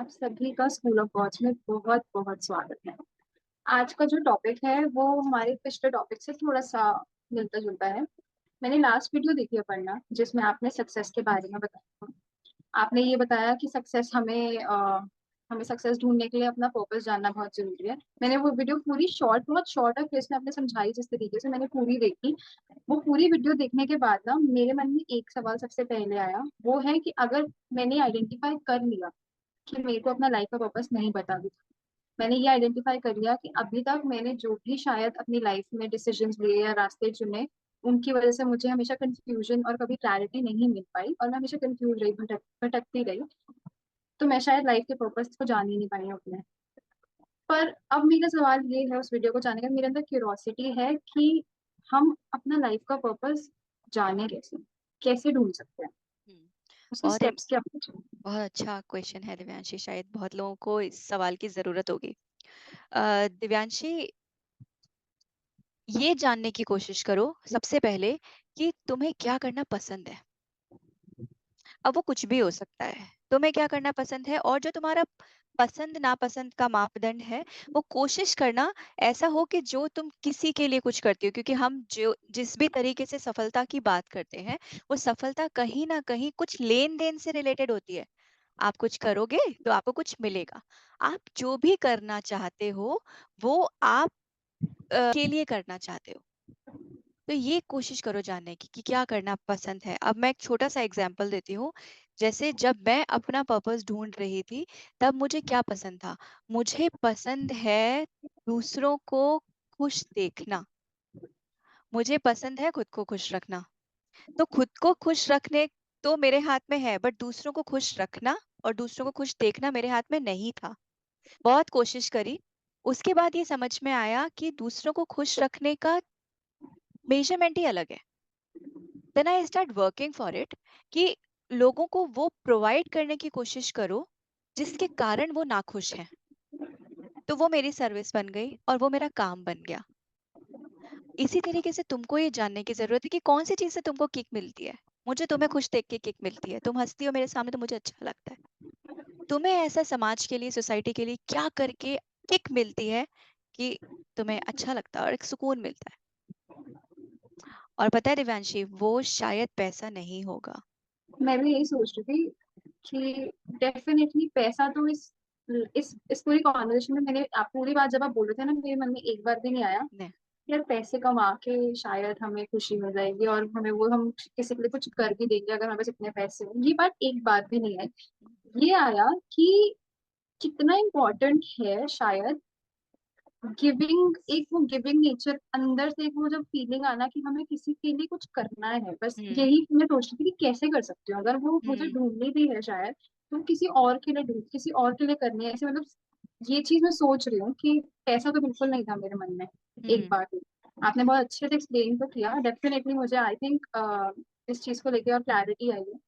आप सभी का स्कूल ऑफ वॉच में बहुत बहुत स्वागत है। आज का जो टॉपिक है वो हमारे पिछले टॉपिक से थोड़ा सा मिलता जुलता है। मैंने लास्ट वीडियो देखी है पढ़ना, जिसमें आपने सक्सेस के बारे में बताया। आपने ये बताया कि सक्सेस हमें सक्सेस ढूंढने के लिए अपना पर्पस जानना बहुत जरूरी है। मैंने वो वीडियो पूरी बहुत शॉर्ट है, इसमें आपने समझाई जिस तरीके से, मैंने पूरी देखी। वो पूरी वीडियो देखने के बाद ना मेरे मन में एक सवाल सबसे पहले आया, वो है कि अगर मैंने आइडेंटिफाई कर लिया कि मेरे को अपना लाइफ का पर्पस नहीं बता भी, मैंने ये आइडेंटिफाई कर लिया कि अभी तक मैंने जो भी शायद अपनी लाइफ में डिसीजंस लिए या रास्ते चुने, उनकी वजह से मुझे हमेशा कंफ्यूजन और कभी क्लैरिटी नहीं मिल पाई और मैं हमेशा कंफ्यूज रही, भटकती रही। तो मैं शायद लाइफ के पर्पस को जान ही नहीं पाई अपने। पर अब मेरा सवाल ये है, उस वीडियो को जानने का मेरे अंदर क्यूरोसिटी है कि हम अपना लाइफ का पर्पस जाने कैसे, कैसे ढूंढ सकते हैं, हम्म, उसके बहुत स्टेप्स क्या होते हैं। बहुत अच्छा क्वेश्चन है दिव्यांशी। शायद बहुत लोगों को इस सवाल की जरूरत होगी। दिव्यांशी, ये जानने की कोशिश करो सबसे पहले कि तुम्हें क्या करना पसंद है। अब वो कुछ भी हो सकता है। तुम्हें क्या करना पसंद है, और जो तुम्हारा पसंद नापसंद का मापदंड है, वो कोशिश करना ऐसा हो कि जो तुम किसी के लिए कुछ करती हो। क्योंकि हम जो जिस भी तरीके से सफलता की बात करते हैं, वो सफलता कहीं ना कहीं कुछ लेन देन से रिलेटेड होती है। आप कुछ करोगे तो आपको कुछ मिलेगा। आप जो भी करना चाहते हो, वो आप के लिए करना चाहते हो। तो ये कोशिश करो जानने की कि क्या करना पसंद है। अब मैं एक छोटा सा एग्जांपल देती हूँ। जैसे जब मैं अपना पर्पस ढूंढ रही थी, तब मुझे क्या पसंद था। मुझे पसंद है दूसरों को खुश देखना। मुझे पसंद है खुद को खुश रखना। तो खुद को खुश रखने तो मेरे हाथ में है, बट दूसरों को खुश रखना और दूसरों को खुश देखना मेरे हाथ में नहीं था। बहुत कोशिश करी। उसके बाद ये समझ में आया कि दूसरों को खुश रखने का मेजरमेंट ही अलग है। Then I start working for it, कि लोगों को वो प्रोवाइड करने की कोशिश करो जिसके कारण वो नाखुश हैं। तो वो मेरी सर्विस बन गई और वो मेरा काम बन गया। इसी तरीके से तुमको ये जानने की जरूरत है कि कौन सी चीज से तुमको किक मिलती है। मुझे तुम्हें खुश देख के किक मिलती है, तुम हंसती हो मेरे सामने तो मुझे अच्छा लगता है। तुम्हें ऐसा समाज के लिए, सोसाइटी के लिए क्या करके किक मिलती है कि तुम्हें अच्छा लगता है और एक सुकून मिलता है। और पता है दिव्यांशी, वो शायद पैसा नहीं होगा। मैं भी यही सोच रही थी कि डेफिनेटली पैसा तो इस पूरी कॉन्वर्सेशन में, मैंने आप पूरी बात जब आप बोल रहे थे ना, मेरे मन में एक बार भी नहीं आया नहीं। यार पैसे कमा के शायद हमें खुशी मिल जाएगी और हमें वो, हम किसी के लिए कुछ कर भी देंगे अगर हमारे पास इतने पैसे हो। ये बात एक बात भी नहीं आई। ये आया कि कितना इम्पोर्टेंट है शायद गिविंग, एक वो गिविंग नेचर अंदर से, एक वो जब फीलिंग आना कि हमें किसी के लिए कुछ करना है, बस हम्म। यही मैं सोच रही थी कि कैसे कर सकती हूँ। अगर वो मुझे हम्म। ढूंढनी भी है शायद, तो किसी और के लिए ढूंढ, किसी और के लिए करनी है ऐसे, मतलब ये चीज मैं सोच रही हूँ कि ऐसा तो बिल्कुल नहीं था मेरे मन में एक हम्म। बार भी। आपने बहुत अच्छे से एक्सप्लेन तो किया, डेफिनेटली मुझे आई थिंक इस चीज को लेकर और क्लैरिटी आई है। मैं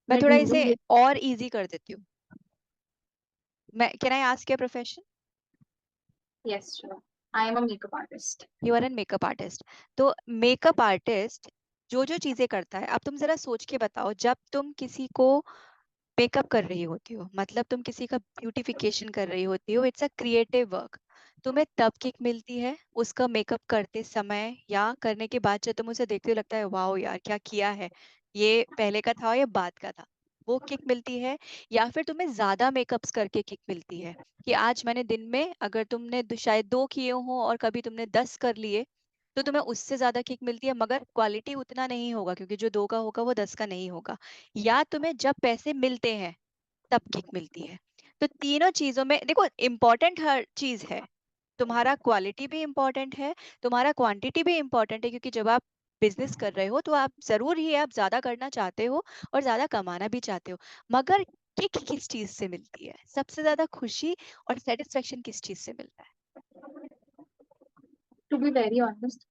मैं थोड़ा इसे ढूंढूंगी। और इजी कर देती हूँ। मैं can I ask your profession? Yes sure, I am a makeup artist. You are an makeup artist. तो मेकअप आर्टिस्ट जो जो चीजें करता है, अब तुम जरा सोच के बताओ। जब तुम किसी को मेकअप कर रही होती हो, मतलब तुम किसी का ब्यूटिफिकेशन कर रही होती हो, इट्स अ क्रिएटिव वर्क। तुम्हें तब किक मिलती है उसका मेकअप करते समय, या करने के बाद जब तुम उसे देखते हो लगता है वाओ यार क्या किया है, ये पहले का था या बाद का था, वो किक मिलती है? या फिर तुम्हें ज्यादा मेकअप्स करके किक मिलती है, कि आज मैंने दिन में, अगर तुमने शायद 2 किए हो और कभी तुमने 10 कर लिए, तो तुम्हें उससे ज्यादा किक मिलती है, मगर क्वालिटी उतना नहीं होगा क्योंकि जो 2 का होगा वो 10 का नहीं होगा। या तुम्हें जब पैसे मिलते हैं तब किक मिलती है। तो तीनों चीजों में देखो, इम्पोर्टेंट हर चीज है। तुम्हारा क्वालिटी भी इम्पोर्टेंट है, तुम्हारा क्वांटिटी भी इम्पोर्टेंट है, क्योंकि जब आप बिजनेस कर रहे हो तो आप जरूर ही आप ज्यादा करना चाहते हो और ज्यादा कमाना भी चाहते हो। मगर किक किस चीज से मिलती है, सबसे ज्यादा खुशी और सेटिस्फेक्शन किस चीज से मिलता है? टू बी वेरी ऑनेस्ट,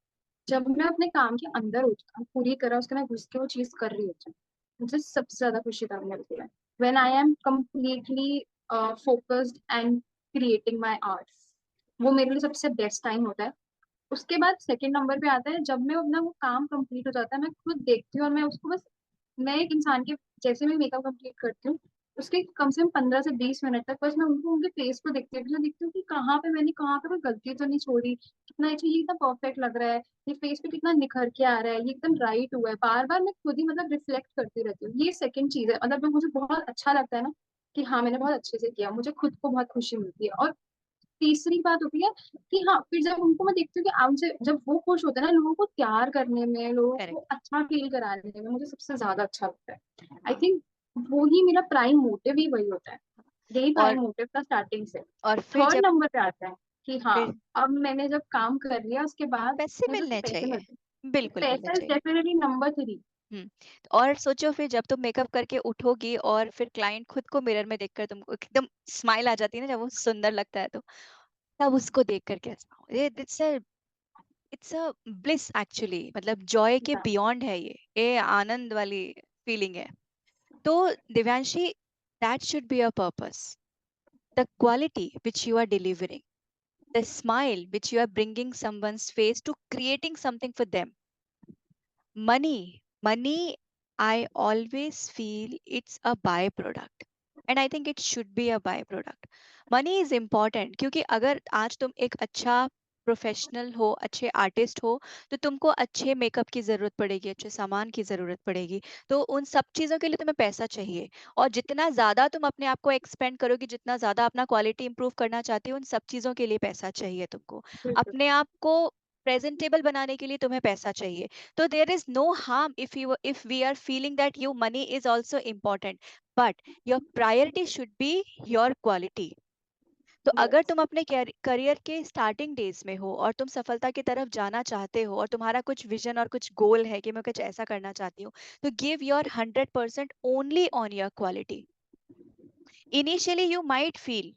जब मैं अपने काम के अंदर होती हूँ पूरी तरह, उसके मैं घुस के वो चीज कर रही होती हूँ, मुझे सबसे ज्यादा खुशी तब मिलती है। When I am completely focused and creating my arts, वो मेरे लिए सबसे बेस्ट टाइम होता है। उसके बाद सेकंड नंबर पे आता है जब मैं अपना वो काम कंप्लीट हो जाता है, मैं खुद देखती हूँ और मैं उसको बस, मैं एक इंसान के जैसे मैं मेकअप कंप्लीट करती हूँ, उसके कम से कम 15 से 20 मिनट तक बस मैं उनको उनके फेस को देखती हूँ कि कहाँ पे कोई गलती तो नहीं छोड़ी, कितना अच्छा ये एकदम परफेक्ट लग रहा है, ये फेस पे कितना निखर के आ रहा है, ये एकदम राइट हुआ है। बार बार मैं खुद ही मतलब रिफ्लेक्ट करती रहती हूँ। ये सेकंड चीज है, मतलब मुझे बहुत अच्छा लगता है ना कि हाँ मैंने बहुत अच्छे से किया, मुझे खुद को बहुत खुशी मिलती है। और तीसरी बात होती है कि हाँ फिर जब उनको मैं देखती हूँ कि उनसे जब वो खुश होते हैं ना, लोगों को प्यार करने में, लोगों को करेक्ट। अच्छा फील कराने में मुझे सबसे ज्यादा अच्छा लगता है। आई थिंक वो ही मेरा प्राइम मोटिव ही वही होता है, यही और प्राइम मोटिव था स्टार्टिंग से। फिर थर्ड जब नंबर पे आता है कि हाँ फिर अब मैंने जब काम कर लिया उसके बाद पैसे मुझे तो मिलने पैसे चाहिए, मिलते हैं। बिल्कुल मिलने पैसा इज चाहिए। Definitely number 3। हुँ। और सोचो फिर जब तुम मेकअप करके उठोगी और फिर क्लाइंट खुद को मिरर में देखकर तुमको एकदम स्माइल आ जाती है ना, जब वो सुंदर लगता है तो, तब उसको देखकर कैसा हो? ये इट्स अ ब्लिस एक्चुअली, मतलब जॉय के बियॉन्ड है ये आनंद वाली फीलिंग है। तो Divyanshi, that should be your purpose, the quality which you are delivering, the smile which you are bringing someone's face to creating something for them. Money, I always feel it's a byproduct. And I think it should be a byproduct. Money is important क्योंकि अगर आज तुम एक अच्छा professional हो, अच्छे artist हो, तो तुमको अच्छे मेकअप की जरूरत पड़ेगी, अच्छे सामान की जरूरत पड़ेगी। तो उन सब चीजों के लिए तुम्हें पैसा चाहिए। और जितना ज्यादा तुम अपने आप को एक्सपेंड करोगे, जितना ज्यादा अपना क्वालिटी इंप्रूव करना चाहती हो, उन सब चीजों के लिए पैसा चाहिए तुमको। बिल्कुल। अपने आप को प्रेजेंटेबल बनाने के लिए तुम्हें पैसा चाहिए। So there is no harm if we are feeling that your money is also important, but your priority should be your quality. तो अगर यस। तुम अपने करियर के स्टार्टिंग डेज में हो और तुम सफलता की तरफ जाना चाहते हो और तुम्हारा कुछ विजन और कुछ गोल है कि मैं कुछ ऐसा करना चाहती हूँ, तो give your 100% only on your quality. Initially you might feel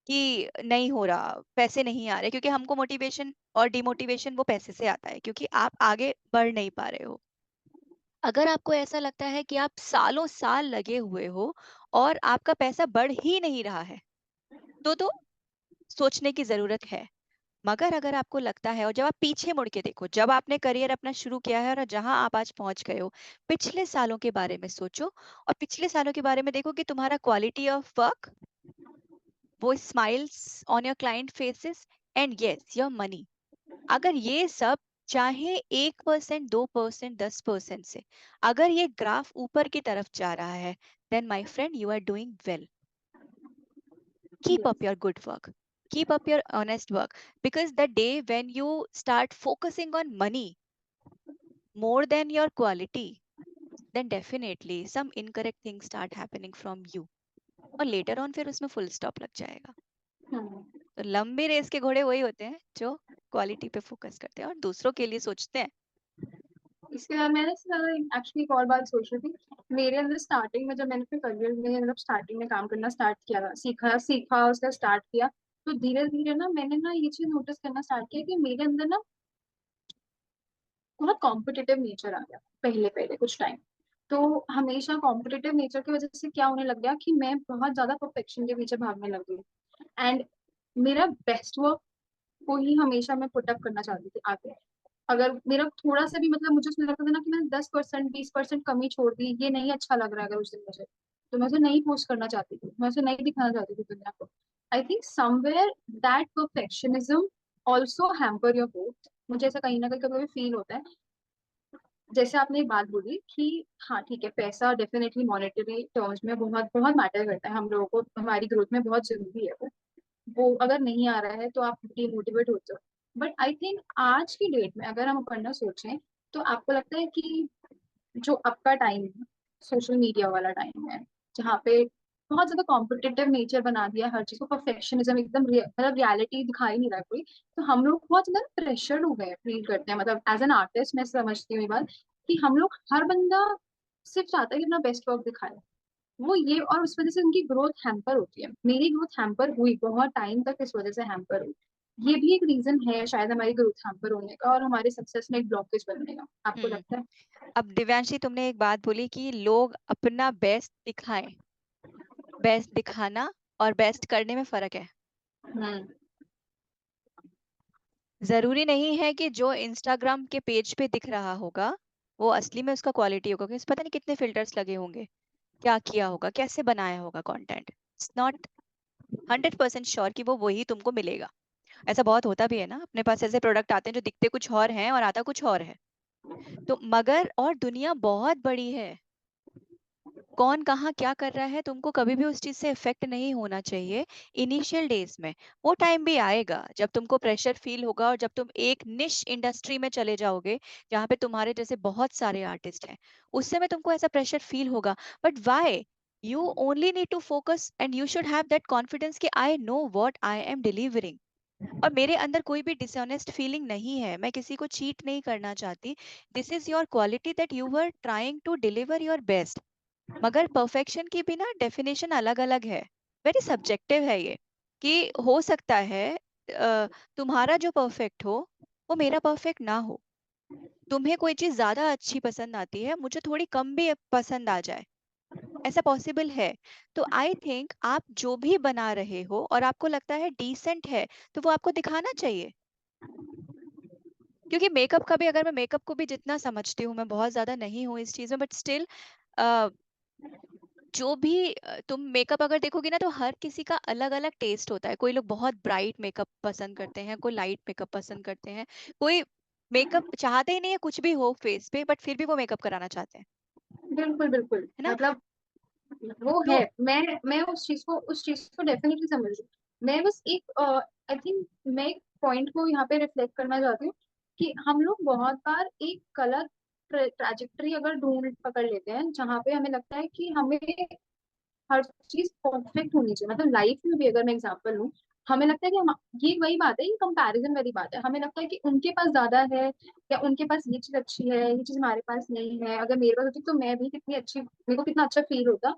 कि नहीं हो रहा, पैसे नहीं आ रहे, क्योंकि हमको मोटिवेशन और डिमोटिवेशन वो पैसे से आता है, क्योंकि आप आगे बढ़ नहीं पा रहे हो। अगर आपको ऐसा लगता है कि आप सालों साल लगे हुए हो और आपका पैसा बढ़ ही नहीं रहा है, तो सोचने की जरूरत है। मगर अगर आपको लगता है, और जब आप पीछे मुड़ के देखो, जब आपने करियर अपना शुरू किया है और जहां आप आज पहुंच गए हो, पिछले सालों के बारे में सोचो और पिछले सालों के बारे में देखो कि तुम्हारा क्वालिटी ऑफ वर्क, वो smiles on your client faces, and yes your money. अगर ये सब, चाहे 1%, 2%, 10% से, अगर ये ग्राफ ऊपर की तरफ जा रहा है, then my friend you are doing well. Keep up yes. your good work, keep up your honest work, because the day when you start focusing on money more than your quality, then definitely some incorrect things start happening from you, और later on फिर उसमें full stop लग जाएगा। तो लंबी race के घोड़े वही होते हैं जो क्वालिटी पे फोकस करते हैं और दूसरों के लिए सोचते हैं। इसके बाद मैंने एक्चुअली एक और बात सोच रही थी। मेरे अंदर स्टार्टिंग में जब मैंने अपने करियर में मतलब स्टार्टिंग में काम करना स्टार्ट किया था, सीखा सीखा उसका स्टार्ट किया, तो धीरे धीरे ना मैंने ना ये चीज नोटिस करना स्टार्ट किया कि मेरे अंदर ना बहुत कॉम्पिटिटिव नेचर आ गया पहले पहले कुछ टाइम। तो हमेशा कॉम्पिटिटिव नेचर की वजह से क्या होने लग गया कि मैं बहुत ज्यादा परफेक्शन के पीछे भागने लग गई। एंड मेरा बेस्ट वर्क को ही हमेशा मैं पुटअप करना चाहती थी आगे। अगर मेरा थोड़ा सा भी मतलब मुझे उसमें लगता था ना कि मैंने 10% 20% कमी छोड़ दी, ये नहीं अच्छा लग रहा है अगर उस दिन मुझे, तो मैं उसे नहीं पोस्ट करना चाहती थी, मैं उसे नहीं दिखाना चाहती थी दुनिया को। I think somewhere that perfectionism also hamper your growth. मुझे ऐसा कहीं ना कहीं कभी फील होता है। जैसे आपने एक बात बोली कि हाँ ठीक है, पैसा डेफिनेटली मॉनेटरी टर्म्स में बहुत बहुत मैटर करता है हम लोगों को, हमारी ग्रोथ में बहुत जरूरी है वो अगर नहीं आ रहा है तो आप डिमोटिवेट होते हो। बट आई थिंक आज की डेट में अगर हम पढ़ना सोचें तो आपको लगता है कि जो आपका टाइम है, सोशल मीडिया वाला टाइम है, जहाँ पे बहुत ज्यादा कॉम्पिटिटिव नेचर बना दिया है हर चीज को, परफेक्शनिज्म एकदम मतलब रियलिटी दिखाई नहीं रहा है कोई। तो हम लोग बहुत ज्यादा प्रेशर्ड हो गए फील करते हैं, मतलब एज एन आर्टिस्ट मैं समझती हूँ ये बात कि हम लोग हर बंदा सिर्फ चाहता है कि अपना बेस्ट वर्क दिखाए। वो ये और उस वजह से उनकी ग्रोथ हैम्पर होती है। मेरी ग्रोथ हैम्पर हुई बहुत टाइम तक, इस वजह से हैम्पर हुई। ये भी एक रीजन है शायद हमारी ग्रोथ हैम्पर होने का और हमारे सक्सेस में एक ब्लॉकेज बनने का, आपको हम्म। लगता है? अब दिव्यांशी, तुमने एक बात बोली कि लोग अपना बेस्ट दिखाएं। बेस्ट दिखाना और बेस्ट करने में फर्क है। हम्म। जरूरी नहीं है कि जो इंस्टाग्राम के पेज पे दिख रहा होगा वो असली में उसका क्वालिटी होगा, क्योंकि पता नहीं कितने फिल्टर्स लगे होंगे। क्या किया होगा, कैसे बनाया होगा कंटेंट। इट्स नॉट 100% श्योर कि वो वही तुमको मिलेगा। ऐसा बहुत होता भी है ना, अपने पास ऐसे प्रोडक्ट आते हैं जो दिखते कुछ और हैं और आता कुछ और है। तो मगर और दुनिया बहुत बड़ी है, कौन कहाँ क्या कर रहा है तुमको कभी भी उस चीज से इफेक्ट नहीं होना चाहिए इनिशियल डेज में। वो टाइम भी आएगा जब तुमको प्रेशर फील होगा और जब तुम एक निश इंडस्ट्री में चले जाओगे जहाँ पे तुम्हारे जैसे बहुत सारे आर्टिस्ट हैं, उस समय तुमको ऐसा प्रेशर फील होगा। But why, you only need to focus and you should have that confidence कि I know what I am delivering. और मेरे अंदर कोई भी डिसऑनेस्ट फीलिंग नहीं है, मैं किसी को चीट नहीं करना चाहती। This is your quality that you were trying to deliver your best. मगर परफेक्शन की भी ना डेफिनेशन अलग अलग है, वेरी सब्जेक्टिव है ये। कि हो सकता है तुम्हारा जो परफेक्ट हो वो मेरा परफेक्ट ना हो। तुम्हें कोई चीज ज्यादा अच्छी पसंद आती है, मुझे थोड़ी कम भी पसंद आ जाए, ऐसा पॉसिबल है। तो आई थिंक आप जो भी बना रहे हो और आपको लगता है डिसेंट है, तो वो आपको दिखाना चाहिए। क्योंकि मेकअप का भी, अगर मैं मेकअप को भी जितना समझती हूँ, मैं बहुत ज्यादा नहीं हूँ इस चीज में, बट स्टिल जो भी तुम मेकअप अगर देखोगे ना, तो हर किसी का अलग अलग टेस्ट होता है। कोई लोग बहुत ब्राइट मेकअप पसंद करते हैं, कोई लाइट मेकअप पसंद करते हैं, कोई मेकअप चाहते ही नहीं है कुछ भी हो फेस पे, बट फिर भी वो मेकअप कराना चाहते हैं, बिल्कुल बिल्कुल, है ना। मतलब वो है। तो मैं उस चीज को डेफिनेटली समझ रही हूँ। मैं बस एक आई थिंक मैं एक पॉइंट को यहाँ पे रिफ्लेक्ट करना चाहती हूँ कि हम लोग बहुत बार एक गलत ट्रैजेक्टरी अगर ढूंढ पकड़ लेते हैं, जहाँ पे हमें लगता है कि हमें हर चीज परफेक्ट होनी चाहिए। मतलब लाइफ में भी अगर मैं एग्जांपल लूँ, हमें लगता है कि हम, ये वही बात है, ये कंपैरिजन वाली बात है। हमें लगता है कि उनके पास ज्यादा है, या उनके पास ये चीज अच्छी है, ये चीज हमारे पास नहीं है। अगर मेरे पास होती तो मैं भी कितनी अच्छी, मेरे को कितना अच्छा फील होता,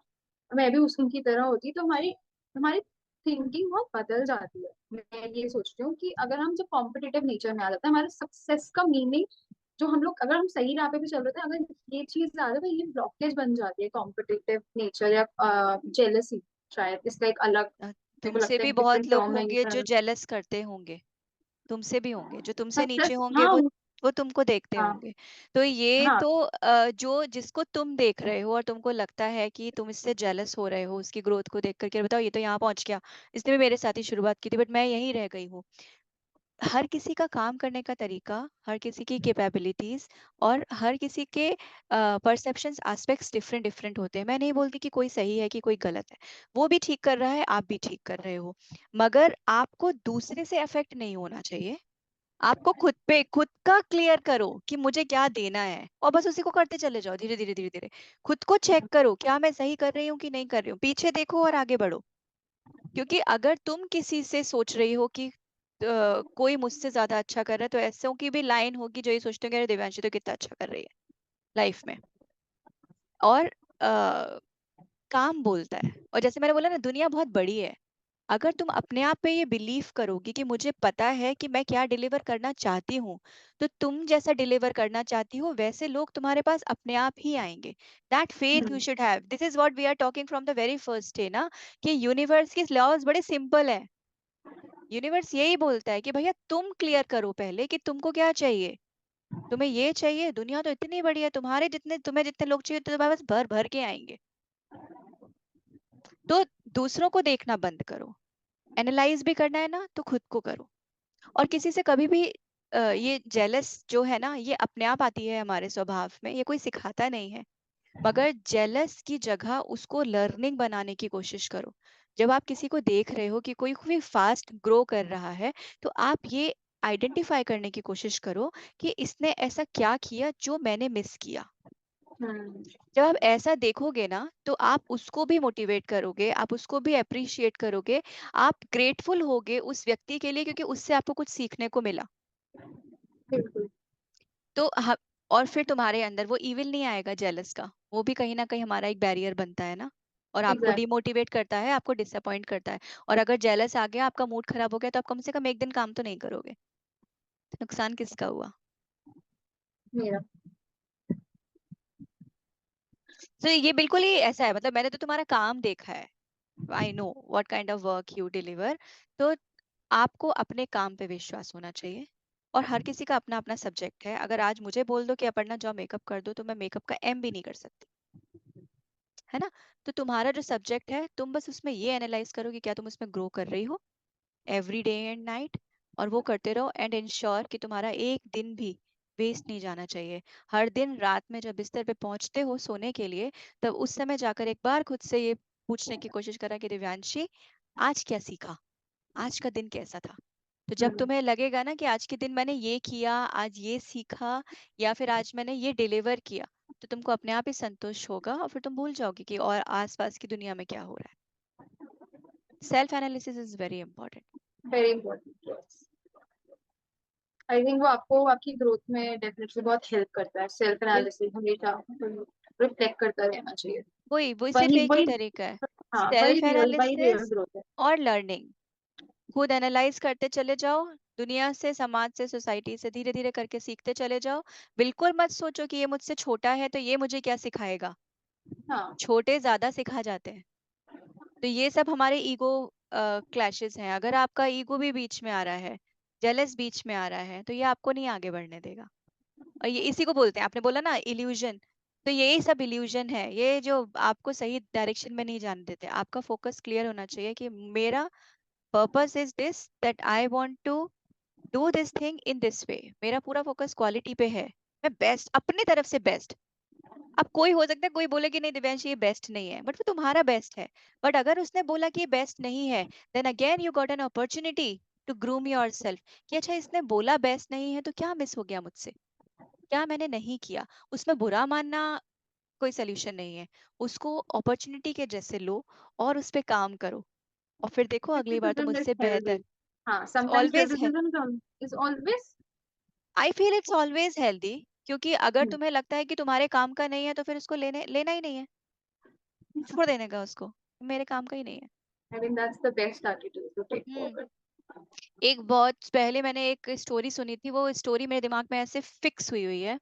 मैं भी उस उनकी तरह होती। तो हमारी हमारी थिंकिंग बहुत बदल जाती है। मैं ये सोचती हूँ कि अगर हम जब कॉम्पिटिटिव नेचर में आ जाता है, हमारे सक्सेस का मीनिंग, जो हम लोग, अगर हम सही राह पे भी चल रहे थे, अगर ये चीज आ जाए तो ये ब्लॉकेज बन जाती है, कॉम्पिटिटिव नेचर या जेलसी। शायद इसका एक अलग, अ, मेरे को तुमसे लगता भी है बहुत डिफरेंट लोग टर्म है ये होंगे जो सारा। जेलस करते होंगे, तुमसे भी होंगे जो तुमसे नीचे सक्सेस, होंगे, हाँ। वो तुमको देखते हाँ होंगे। तो ये हाँ। तो जो जिसको तुम देख रहे हो और तुमको लगता है कि तुम इससे जेलस हो रहे हो उसकी ग्रोथ को देख करके, बताओ ये तो यहाँ पहुंच गया, इसने भी मेरे साथ ही शुरुआत की थी बट मैं यहीं रह गई हूँ। हर किसी का काम करने का तरीका, हर किसी की कैपेबिलिटीज और हर किसी के परसेप्शंस एस्पेक्ट्स डिफरेंट डिफरेंट होते हैं। मैं नहीं बोलती कि कोई सही है कि कोई गलत है, वो भी ठीक कर रहा है, आप भी ठीक कर रहे हो। मगर आपको दूसरे से अफेक्ट नहीं होना चाहिए। आपको खुद पे खुद का क्लियर करो कि मुझे क्या देना है, और बस उसी को करते चले जाओ धीरे धीरे धीरे धीरे। खुद को चेक करो, क्या मैं सही कर रही हूँ कि नहीं कर रही हूँ, पीछे देखो और आगे बढ़ो। क्योंकि अगर तुम किसी से सोच रही हो कि कोई मुझसे ज्यादा अच्छा कर रहा है, तो ऐसों की भी लाइन होगी जो ये सोचते होंगे अरे दिव्यांशी तो कितना अच्छा कर रही है लाइफ में। और काम बोलता है, और जैसे मैंने बोला ना, दुनिया बहुत बड़ी है। अगर तुम अपने आप पे ये बिलीव करोगी कि मुझे पता है कि मैं क्या डिलीवर करना चाहती हूँ, तो तुम जैसा डिलीवर करना चाहती हो वैसे लोग तुम्हारे पास अपने आप ही आएंगे। That faith you hmm, should have. This is what we are talking from the very first day ना, कि यूनिवर्स की लॉज बड़े सिंपल है। यूनिवर्स यही बोलता है कि भैया तुम क्लियर करो पहले कि तुमको क्या चाहिए। तुम्हें ये चाहिए, दुनिया तो इतनी बड़ी है, तुम्हारे जितने, तुम्हें जितने लोग चाहिए तो तुम्हारे पास भर भर के आएंगे। तो दूसरों को देखना बंद करो, एनालाइज भी करना है ना तो खुद को करो। और किसी से कभी भी ये जेलस जो है ना, ये अपने आप आती है हमारे स्वभाव में, ये कोई सिखाता नहीं है। मगर जेलस की जगह उसको लर्निंग बनाने की कोशिश करो। जब आप किसी को देख रहे हो कि कोई कोई फास्ट ग्रो कर रहा है, तो आप ये आइडेंटिफाई करने की कोशिश करो कि इसने ऐसा क्या किया जो मैंने मिस किया। हम्म, जब आप ऐसा देखोगे ना, तो आप उसको भी मोटिवेट करोगे, आप उसको भी अप्रिशिएट करोगे, आप ग्रेटफुल होगे उस व्यक्ति के लिए क्योंकि उससे आपको कुछ सीखने को मिला। बिल्कुल। तो और फिर तुम्हारे अंदर वो इविल नहीं आएगा जेलस का, वो भी कहीं ना कहीं हमारा एक बैरियर बनता है ना, और आपको एग्जैक्ट। डिमोटिवेट करता है, आपको डिसअपॉइंट करता है। और अगर जेलस आ गया, आपका मूड खराब हो गया, तो आप कम से कम एक दिन काम तो नहीं करोगे, तो नुकसान किसका हुआ। मेरा। तो ये बिल्कुल ही ऐसा है, मतलब मैंने तो तुम्हारा काम देखा है, आई know what kind of work you deliver. तो आपको अपने काम पे विश्वास होना चाहिए। और हर किसी का अपना अपना सब्जेक्ट है। अगर आज मुझे बोल दो कि अपर्णा जाओ मेकअप कर दो, तो मैं मेकअप का एम भी नहीं कर सकती। है ना? तो तुम्हारा जो सब्जेक्ट है, तुम बस उसमें ये एनालाइज करो कि क्या तुम उसमें ग्रो कर रही हो एवरी डे एंड नाइट, और वो करते रहो एंड इंश्योर कि तुम्हारा एक दिन भी वेस्ट नहीं जाना चाहिए। हर दिन रात में जब बिस्तर पे पहुंचते हो सोने के लिए, तब उस समय जाकर एक बार खुद से ये पूछने की कोशिश करा कि दिव्यांशी, आज क्या सीखा, आज का दिन कैसा था। तो जब तुम्हें लगेगा ना कि आज के दिन मैंने ये किया, आज ये सीखा, या फिर आज मैंने ये डिलीवर किया, तो तुमको अपने आप ही संतोष होगा और फिर तुम भूल जाओगे कि और आसपास की दुनिया में क्या हो रहा है। Self analysis is very important. Very important. I think वो आपको आपकी ग्रोथ में डेफिनेटली बहुत हेल्प करता है। सेल्फ एनालिसिस हमेशा रिफ्लेक्ट करता रहना चाहिए। वही सिर्फ वही एक ही वही तरीका है, हाँ, सेल्फ वही रियल एनालिसिस ग्रोथ है। और लर्निंग। खुद एनालाइज करते चले जाओ, दुनिया से, समाज से, सोसाइटी से धीरे धीरे करके सीखते चले जाओ। बिल्कुल मत सोचो कि ये मुझसे छोटा है तो ये मुझे क्या सिखाएगा। हाँ, छोटे ज्यादा सिखा जाते हैं। तो ये सब हमारे ईगो क्लैशेस हैं। अगर आपका ईगो भी बीच में आ रहा है, जेलस बीच में आ रहा है, तो ये आपको नहीं आगे बढ़ने देगा। और ये इसी को बोलते हैं, आपने बोला ना इल्यूजन, तो यही सब इल्यूजन है, ये जो आपको सही डायरेक्शन में नहीं जाने देते। आपका फोकस क्लियर होना चाहिए कि मेरा purpose is this, that I want to do this thing in this way. मेरा पूरा फोकस क्वालिटी पे है, मैं बेस्ट, अपनी तरफ से बेस्ट। अब कोई हो सकता है कोई बोले कि नहीं दिव्यांश ये बेस्ट नहीं है, बट वो तुम्हारा बेस्ट है। बट अगर उसने बोला कि ये बेस्ट नहीं है, then again you got an opportunity to groom yourself, कि अच्छा इसने बोला बेस्ट नहीं है तो क्या मिस हो गया मुझसे, क्या मैंने नहीं किया। उसमें बुरा मानना कोई सोल्यूशन नहीं है, उसको अपॉर्चुनिटी के जैसे लो और उस पे काम करो, और फिर देखो अगली बार तो criticism is मुझसे healthy. बेहतर। हाँ, sometimes ऑलवेज है, criticism is always I feel it's always healthy, क्योंकि अगर तुम्हें लगता है कि तुम्हारे काम का नहीं है तो फिर उसको लेने लेना ही नहीं है, छोड़ देने का उसको, मेरे काम का ही नहीं है। I think that's the best attitude to take hmm. forward. एक बहुत पहले मैंने एक स्टोरी सुनी थी, वो स्टोरी मेरे दिमाग में ऐसे फिक्स हुई हुई है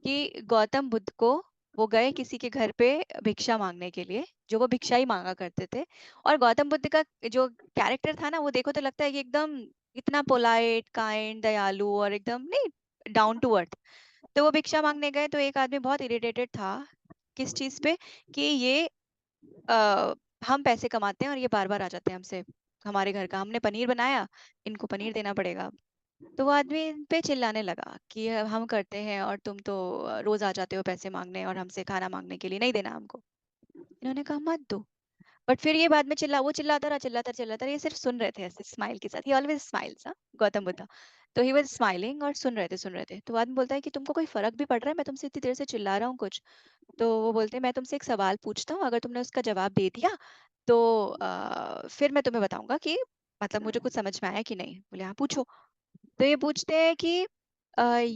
कि गौतम बुद्ध को, वो गए किसी के घर पे भिक्षा मांगने के लिए, जो वो भिक्षा ही मांगा करते थे। और गौतम बुद्ध का जो कैरेक्टर था ना, वो देखो तो लगता है कि एकदम इतना पोलाइट, काइंड, दयालु और एकदम नहीं, डाउन टू अर्थ। तो वो भिक्षा मांगने गए तो एक आदमी बहुत इरिटेटेड था, किस चीज पे, कि ये आ, हम पैसे कमाते हैं और ये बार बार आ जाते हैं हमसे, हमारे घर का हमने पनीर बनाया, इनको पनीर देना पड़ेगा। तो वो आदमी इन पे चिल्लाने लगा कि हम करते हैं और तुम तो रोज आ जाते हो पैसे मांगने और हमसे खाना मांगने के लिए, नहीं देना हमको। इन्होंने कहा मत दो। बट फिर ये बाद में वो चिल्लाता रहा, ये सिर्फ सुन रहे थे ऐसे स्माइल के साथ, ही ऑलवेज स्माइल्स, हाँ, गौतम बुद्धा। तो ही वाज स्माइलिंग और सुन रहे थे। तो आदमी बोलता है कि तुमको कोई फर्क भी पड़ रहा है, मैं तुमसे इतनी देर से चिल्ला रहा हूँ कुछ। तो वो बोलते हैं मैं तुमसे एक सवाल पूछता हूँ, अगर तुमने उसका जवाब दे दिया तो फिर मैं तुम्हें बताऊंगा कि मतलब मुझे कुछ समझ में आया कि नहीं। बोले हाँ पूछो। तो ये पूछते हैं कि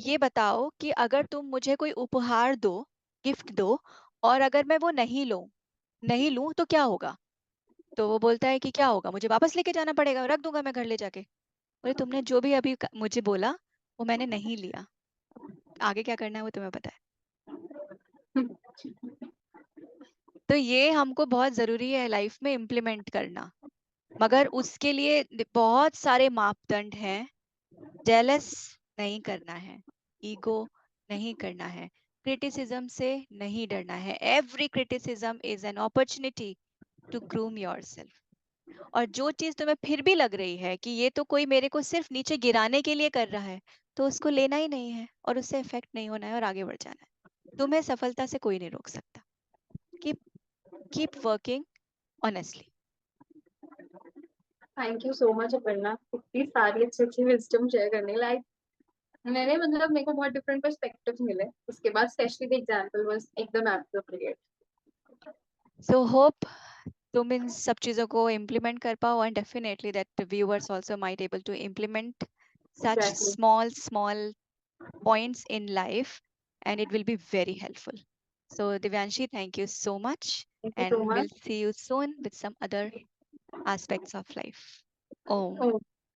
ये बताओ कि अगर तुम मुझे कोई उपहार दो, गिफ्ट दो, और अगर मैं वो नहीं लूं तो क्या होगा। तो वो बोलता है कि क्या होगा, मुझे वापस लेके जाना पड़ेगा, रख दूंगा मैं घर ले जाके। बोले तुमने जो भी अभी मुझे बोला वो मैंने नहीं लिया, आगे क्या करना है वो तुम्हें पता है। तो ये हमको बहुत जरूरी है लाइफ में इम्प्लीमेंट करना, मगर उसके लिए बहुत सारे मापदंड हैं। जेलस नहीं करना है, ईगो नहीं करना है, क्रिटिसिज्म से नहीं डरना है। Every criticism is an opportunity to groom yourself. और जो चीज तुम्हें फिर भी लग रही है कि ये तो कोई मेरे को सिर्फ नीचे गिराने के लिए कर रहा है, तो उसको लेना ही नहीं है और उससे इफेक्ट नहीं होना है और आगे बढ़ जाना है। तुम्हें सफलता से कोई नहीं रोक सकता। Keep keep working honestly. Thank you so much Aparna, इतनी सारी अच्छी अच्छी विजडम शेयर करने। लाइक मैंने मतलब मेरे को बहुत डिफरेंट पर्सपेक्टिव्स मिले उसके बाद, स्पेशली द एग्जांपल वाज एकदम एप्रोप्रिएट। सो होप तुम इन सब चीजों को इम्प्लीमेंट कर पाओ, and definitely that viewers also might able to implement such exactly. small points in life, and it will be very helpful. So Divyanshi, thank you so much, thank you so and we'll much. see you soon with some other aspects of life. Om.